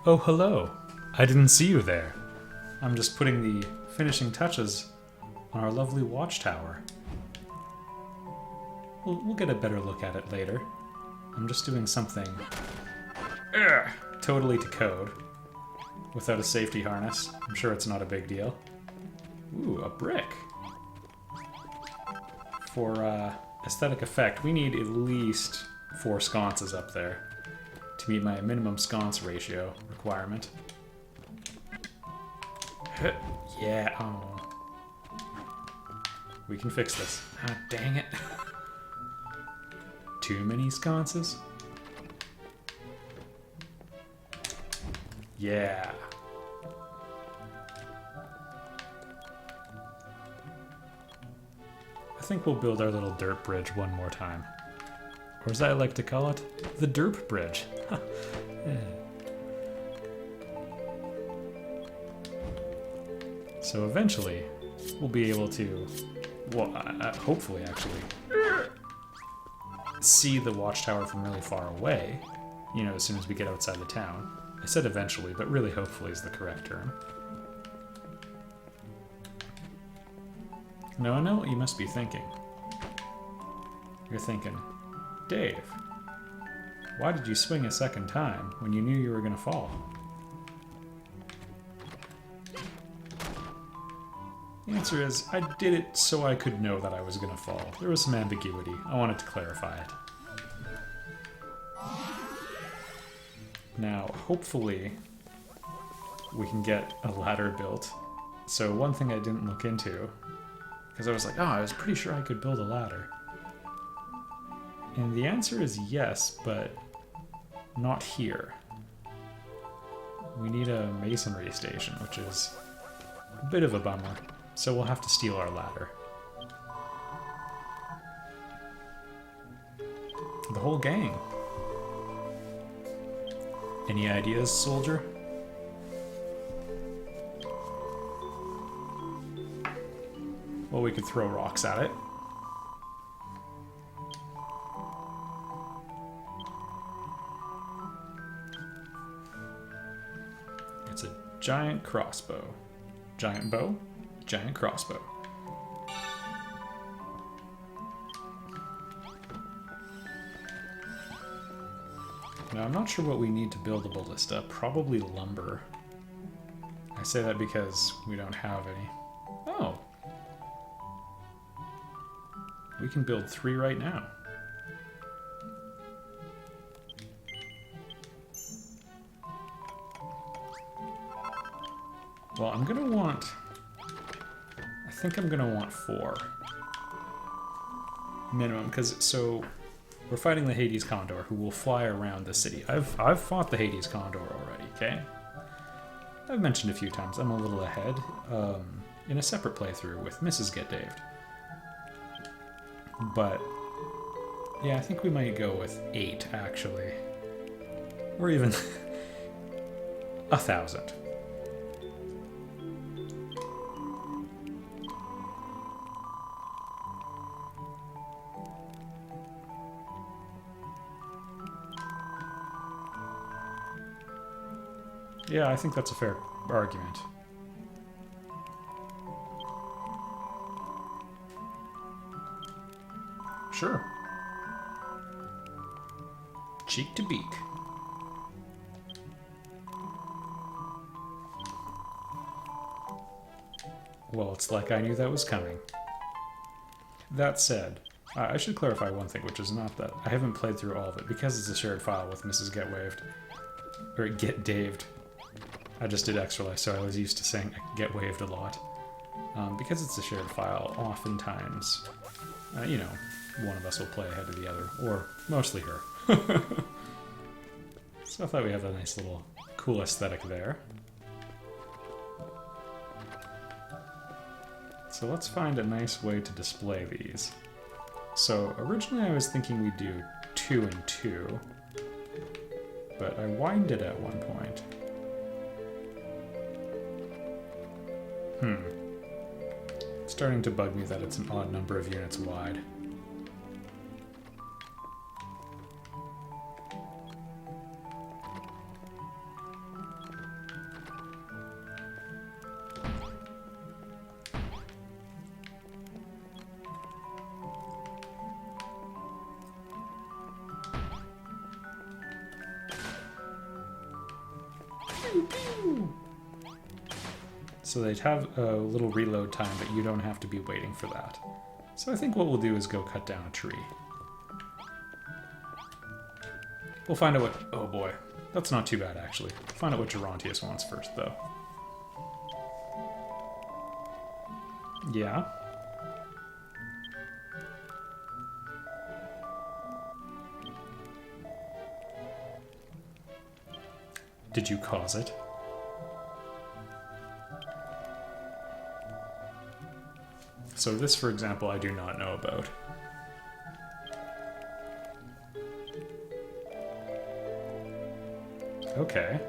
Oh, hello. I didn't see you there. I'm just putting the finishing touches on our lovely watchtower. We'll get a better look at it later. I'm just doing something totally to code without a safety harness. I'm sure it's not a big deal. Ooh, a brick. For aesthetic effect, we need at least 4 sconces up there to meet my minimum sconce ratio requirement. Yeah, oh. We can fix this. Ah, dang it. Too many sconces? Yeah. I think we'll build our little dirt bridge one more time. Or as I like to call it, the derp bridge. Yeah. So eventually, we'll be able to, well, hopefully actually, see the watchtower from really far away, you know, as soon as we get outside the town. I said eventually, but really hopefully is the correct term. Now I know what you must be thinking. You're thinking, Dave, why did you swing a second time when you knew you were going to fall? The answer is, I did it so I could know that I was going to fall. There was some ambiguity. I wanted to clarify it. Now, hopefully, we can get a ladder built. So one thing I didn't look into, because I was like, oh, I was pretty sure I could build a ladder. And the answer is yes, but not here. We need a masonry station, which is a bit of a bummer. So we'll have to steal our ladder. The whole gang. Any ideas, soldier? Well, we could throw rocks at it. It's a giant crossbow. Giant bow? Giant crossbow. Now, I'm not sure what we need to build a ballista. Probably lumber. I say that because we don't have any. Oh. We can build 3 right now. Well, I'm gonna want... I think I'm gonna want 4. Minimum, because, so... We're fighting the Hades Condor, who will fly around the city. I've fought the Hades Condor already, okay? I've mentioned a few times, I'm a little ahead, in a separate playthrough with Mrs. Get Daved. But, yeah, I think we might go with 8, actually. Or even 1,000. Yeah, I think that's a fair argument. Sure. Cheek to beak. Well, it's like I knew that was coming. That said, I should clarify one thing, which is not that I haven't played through all of it, because it's a shared file with Mrs. Get Waved. Or Get Daved. I just did extra life, so I was used to saying Get Waved a lot. Because it's a shared file, oftentimes, you know, one of us will play ahead of the other, or mostly her. So I thought we have a nice little cool aesthetic there. So let's find a nice way to display these. So originally I was thinking we'd do 2 and 2, but I widened it at one point. It's starting to bug me that it's an odd number of units wide. Pew, pew. So they'd have a little reload time, but you don't have to be waiting for that. So I think what we'll do is go cut down a tree. We'll find out what... Oh boy. That's not too bad, actually. Find out what Gerontius wants first, though. Yeah? Did you cause it? So this, for example, I do not know about. Okay.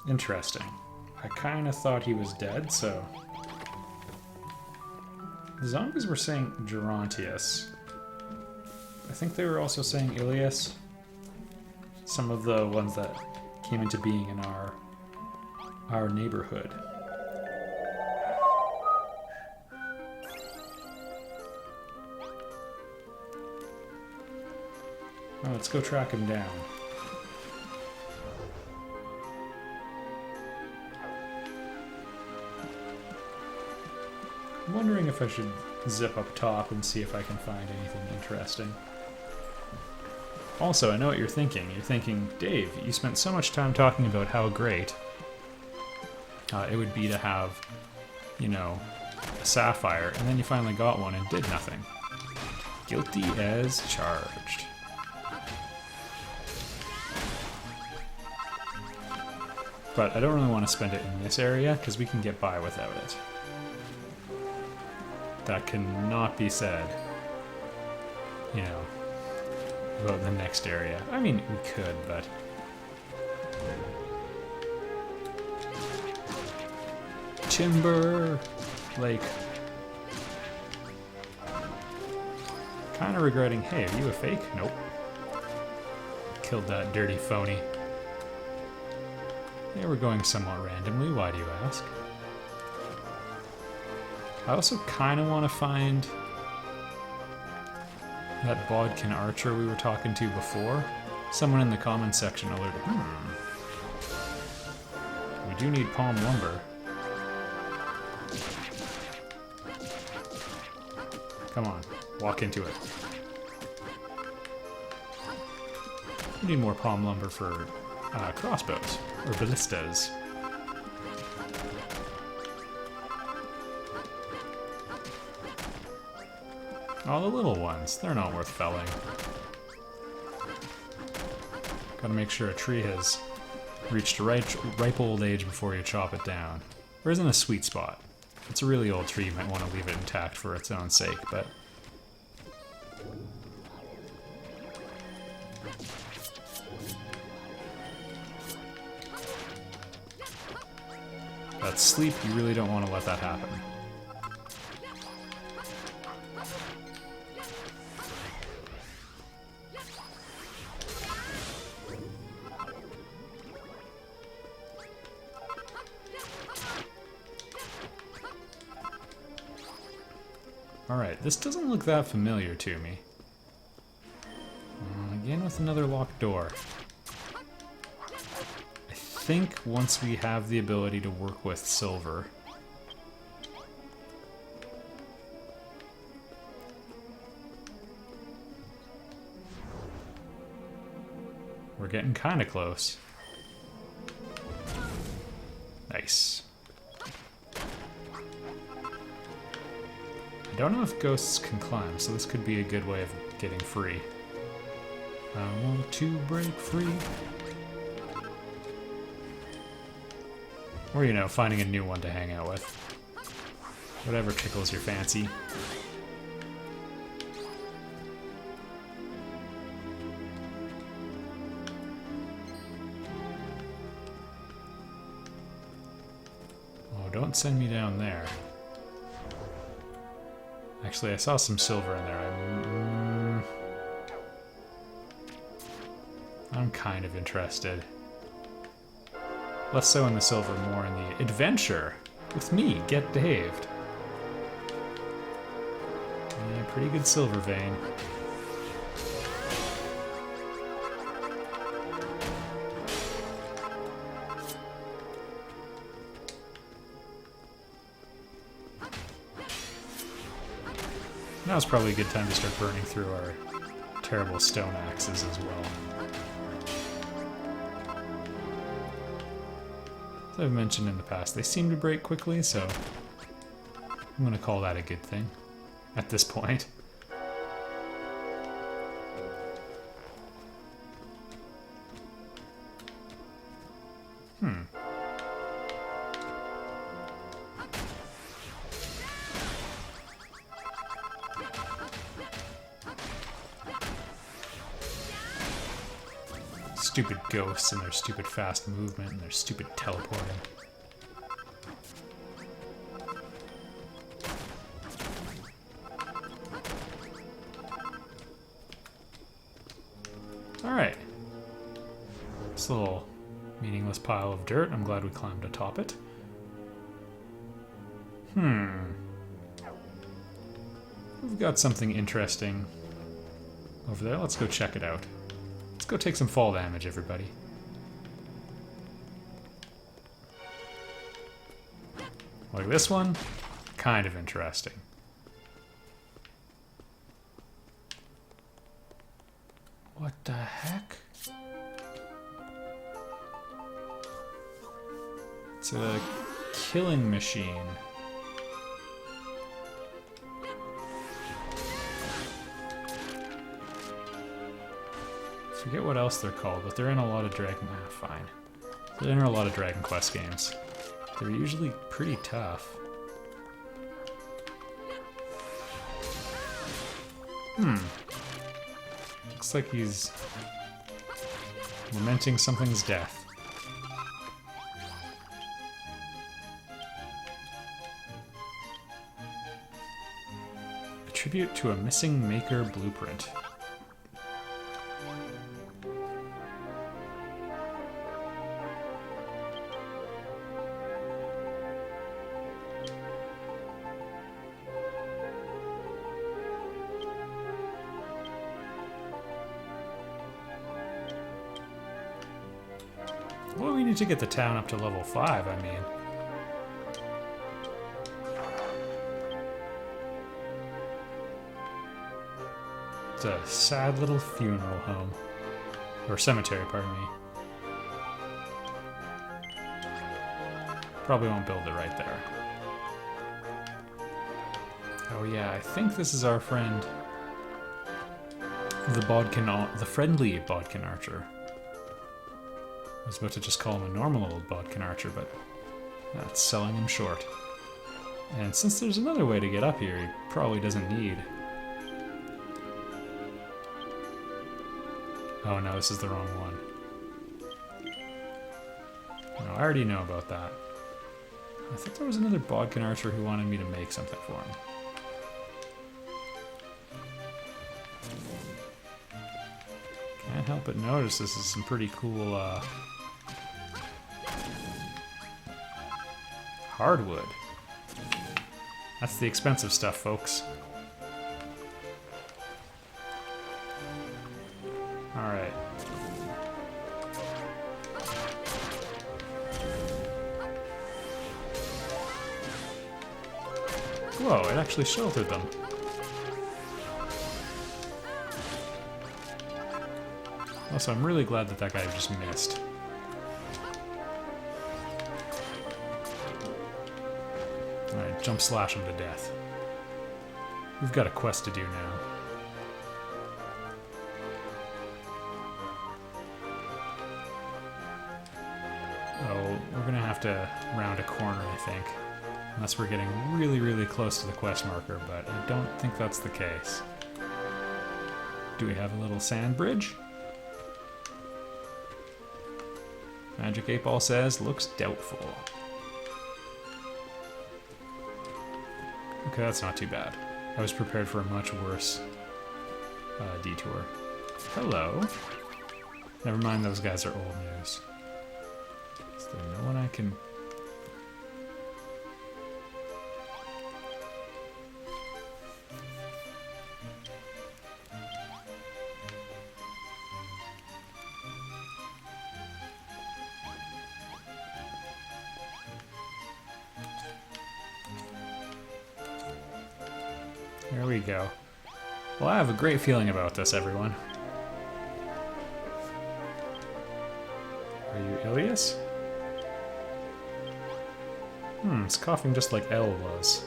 Interesting. I kind of thought he was dead, so... The zombies were saying Gerontius. I think they were also saying Ilias. Some of the ones that came into being in our neighborhood. Oh, let's go track him down. I'm wondering if I should zip up top and see if I can find anything interesting. Also, I know what you're thinking. You're thinking, Dave, you spent so much time talking about how great it would be to have, you know, a sapphire, and then you finally got one and did nothing. Guilty as charged. But I don't really want to spend it in this area, because we can get by without it. That cannot be said, you know, about the next area. I mean, we could, but... Timber Lake. Kind of regretting, hey, are you a fake? Nope. Killed that dirty phony. Yeah, we're going somewhat randomly, why do you ask? I also kind of want to find that Bodkin archer we were talking to before. Someone in the comments section alerted, we do need palm lumber. Come on, walk into it. We need more palm lumber for crossbows, or ballistas. Oh, the little ones. They're not worth felling. Gotta make sure a tree has reached a ripe old age before you chop it down. Or isn't a sweet spot. If it's a really old tree, you might want to leave it intact for its own sake, but... That sleep, you really don't want to let that happen. Alright, this doesn't look that familiar to me. Again with another locked door. I think once we have the ability to work with silver... We're getting kinda close. Nice. I don't know if ghosts can climb, so this could be a good way of getting free. I want to break free. Or, you know, finding a new one to hang out with. Whatever tickles your fancy. Oh, don't send me down there. Actually, I saw some silver in there. I'm kind of interested. Less so in the silver, more in the adventure with me, Get Daved. Yeah, pretty good silver vein. Now's probably a good time to start burning through our terrible stone axes as well. As I've mentioned in the past, they seem to break quickly, so I'm going to call that a good thing at this point. Stupid ghosts and their stupid fast movement and their stupid teleporting. Alright. This little meaningless pile of dirt, I'm glad we climbed atop it. We've got something interesting over there. Let's go check it out. Let's go take some fall damage, everybody. Like this one, kind of interesting. What the heck? It's a killing machine. Forget what else they're called, but they're in a lot of Dragon... fine. They're in a lot of Dragon Quest games. They're usually pretty tough. Looks like he's lamenting something's death. A tribute to a missing maker blueprint. Well, we need to get the town up to level 5, I mean. It's a sad little funeral home. Or cemetery, pardon me. Probably won't build it right there. Oh yeah, I think this is our friend... the friendly Bodkin Archer. I was about to just call him a normal old Bodkin Archer, but that's selling him short. And since there's another way to get up here, he probably doesn't need... Oh no, this is the wrong one. No, I already know about that. I thought there was another Bodkin Archer who wanted me to make something for him. Can't help but notice this is some pretty cool, hardwood. That's the expensive stuff, folks. Alright. Whoa, it actually sheltered them. Also, I'm really glad that that guy just missed. Alright, jump slash him to death. We've got a quest to do now. Oh, we're gonna have to round a corner, I think. Unless we're getting really, really close to the quest marker, but I don't think that's the case. Do we have a little sand bridge? Magic 8-Ball says, looks doubtful. Okay, that's not too bad. I was prepared for a much worse detour. Hello. Never mind, those guys are old news. Is there no one I can... There we go. Well, I have a great feeling about this, everyone. Are you Ilias? It's coughing just like Elle was.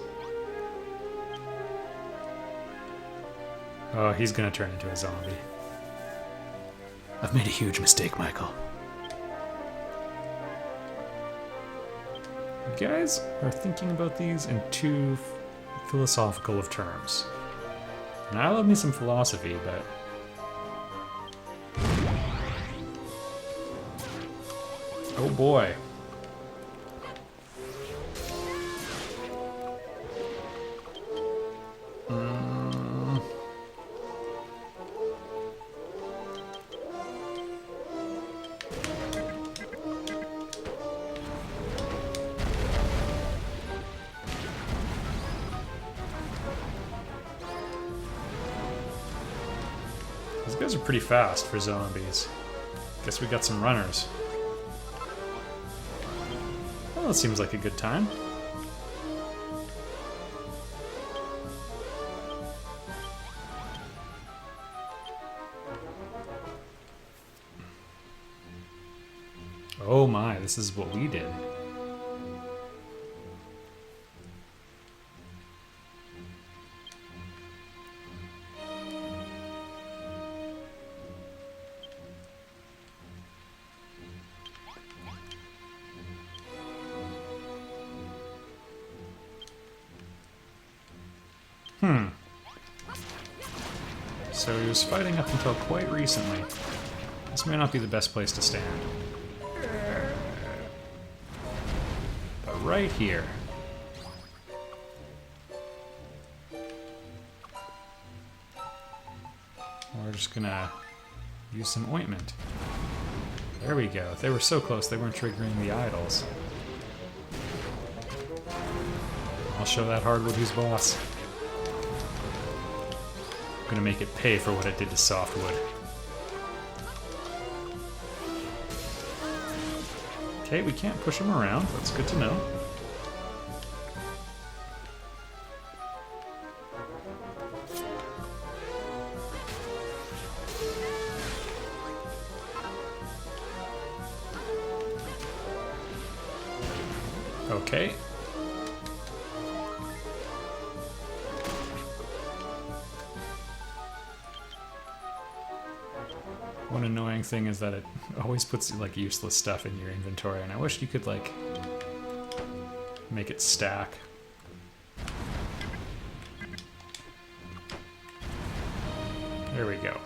Oh, he's gonna turn into a zombie. I've made a huge mistake, Michael. You guys are thinking about these in too philosophical of terms. And I love me some philosophy, but... oh boy. These guys are pretty fast for zombies. Guess we got some runners. Well, that seems like a good time. Oh my, this is what we did. So he was fighting up until quite recently. This may not be the best place to stand. But right here. We're just gonna use some ointment. There we go. They were so close they weren't triggering the idols. I'll show that hardwood who's boss. I'm gonna make it pay for what it did to softwood. Okay, we can't push him around. That's good to know. Okay. One annoying thing is that it always puts like useless stuff in your inventory, and I wish you could like make it stack. There we go.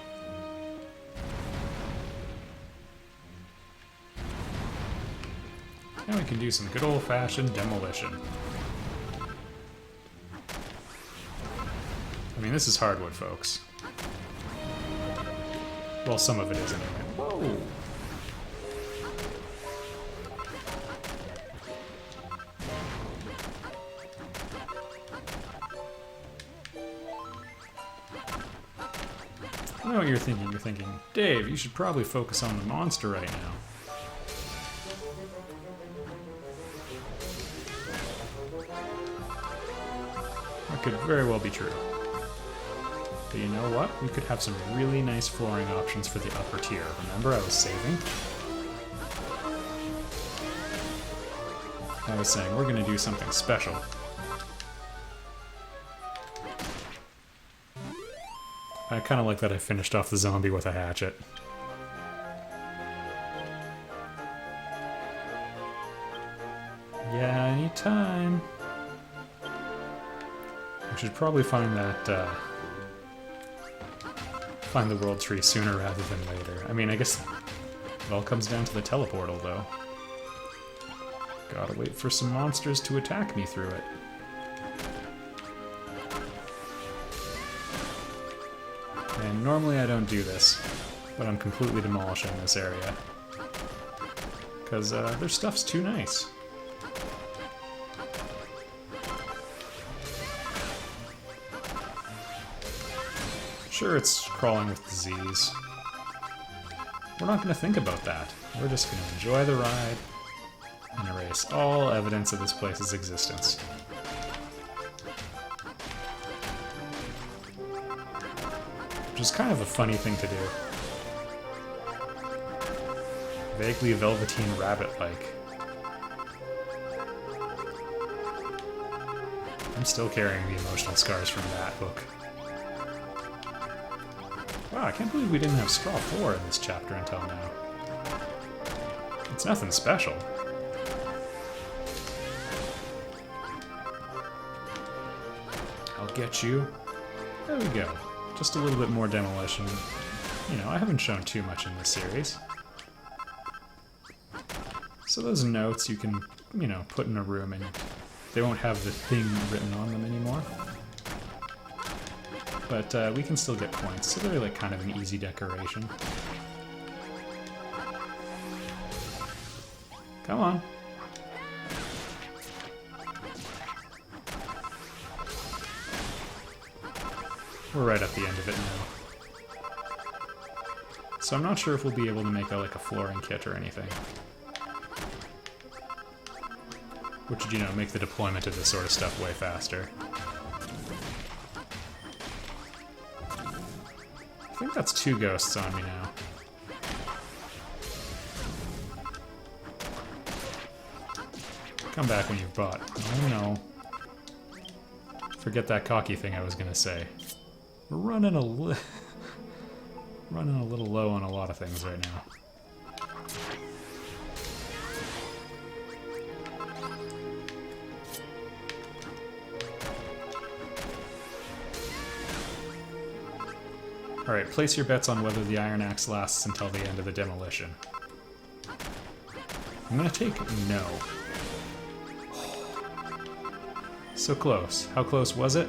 Now we can do some good old-fashioned demolition. I mean, this is hardwood, folks. Well, some of it is anyway. Whoa! I know what you're thinking. You're thinking, Dave, you should probably focus on the monster right now. That could very well be true. But you know what? We could have some really nice flooring options for the upper tier. Remember, I was saving? I was saying, we're going to do something special. I kind of like that I finished off the zombie with a hatchet. Yeah, anytime. We should probably find that, find the world tree sooner rather than later. I mean, I guess it all comes down to the teleportal, though. Gotta wait for some monsters to attack me through it. And normally I don't do this, but I'm completely demolishing this area. Because their stuff's too nice. Sure, it's crawling with disease. We're not going to think about that. We're just going to enjoy the ride and erase all evidence of this place's existence. which is kind of a funny thing to do. Vaguely Velveteen Rabbit-like. I'm still carrying the emotional scars from that book. Wow, I can't believe we didn't have Straw 4 in this chapter until now. It's nothing special. I'll get you. There we go. Just a little bit more demolition. You know, I haven't shown too much in this series. So those notes you can, you know, put in a room and they won't have the thing written on them anymore. But we can still get points, so they're like kind of an easy decoration. Come on. We're right at the end of it now. So I'm not sure if we'll be able to make like a flooring kit or anything. Which would, you know, make the deployment of this sort of stuff way faster. I think that's 2 ghosts on me now. Come back when you've bought. Oh no. Forget that cocky thing I was gonna say. We're running a running a little low on a lot of things right now. Alright, place your bets on whether the Iron Axe lasts until the end of the demolition. I'm gonna take no. So close. How close was it?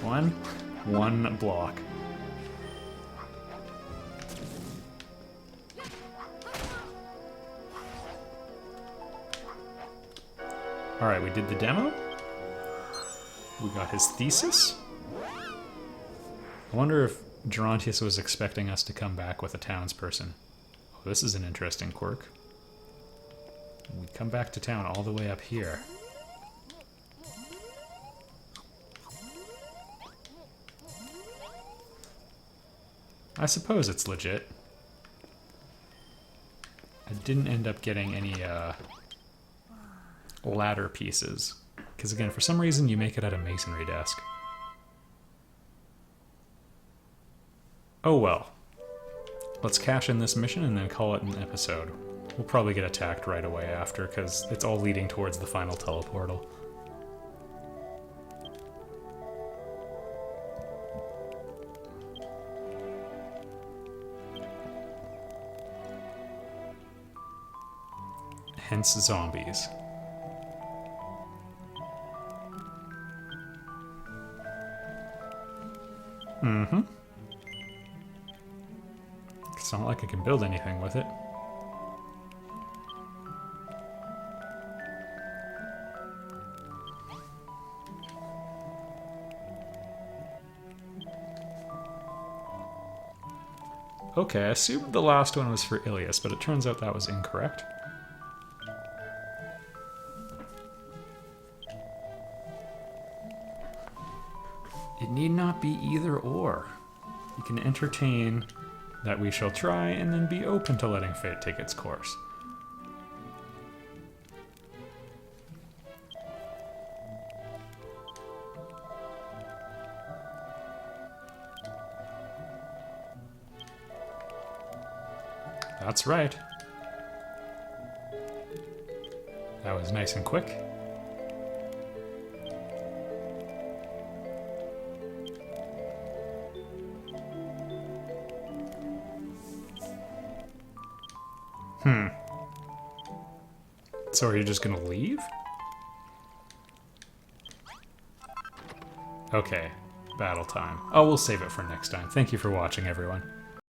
One block. Alright, we did the demo. We got his thesis. I wonder if Gerontius was expecting us to come back with a townsperson. Oh, this is an interesting quirk. We come back to town all the way up here. I suppose it's legit. I didn't end up getting any ladder pieces. Because again, for some reason you make it at a masonry desk. Oh well. Let's cash in this mission and then call it an episode. We'll probably get attacked right away after, because it's all leading towards the final teleportal. Hence zombies. Mm-hmm. It's not like I can build anything with it. Okay, I assumed the last one was for Ilias, but it turns out that was incorrect. It need not be either or. You can entertain that we shall try and then be open to letting fate take its course. That's right. That was nice and quick. So are you just gonna leave? Okay, battle time. Oh, we'll save it for next time. Thank you for watching, everyone.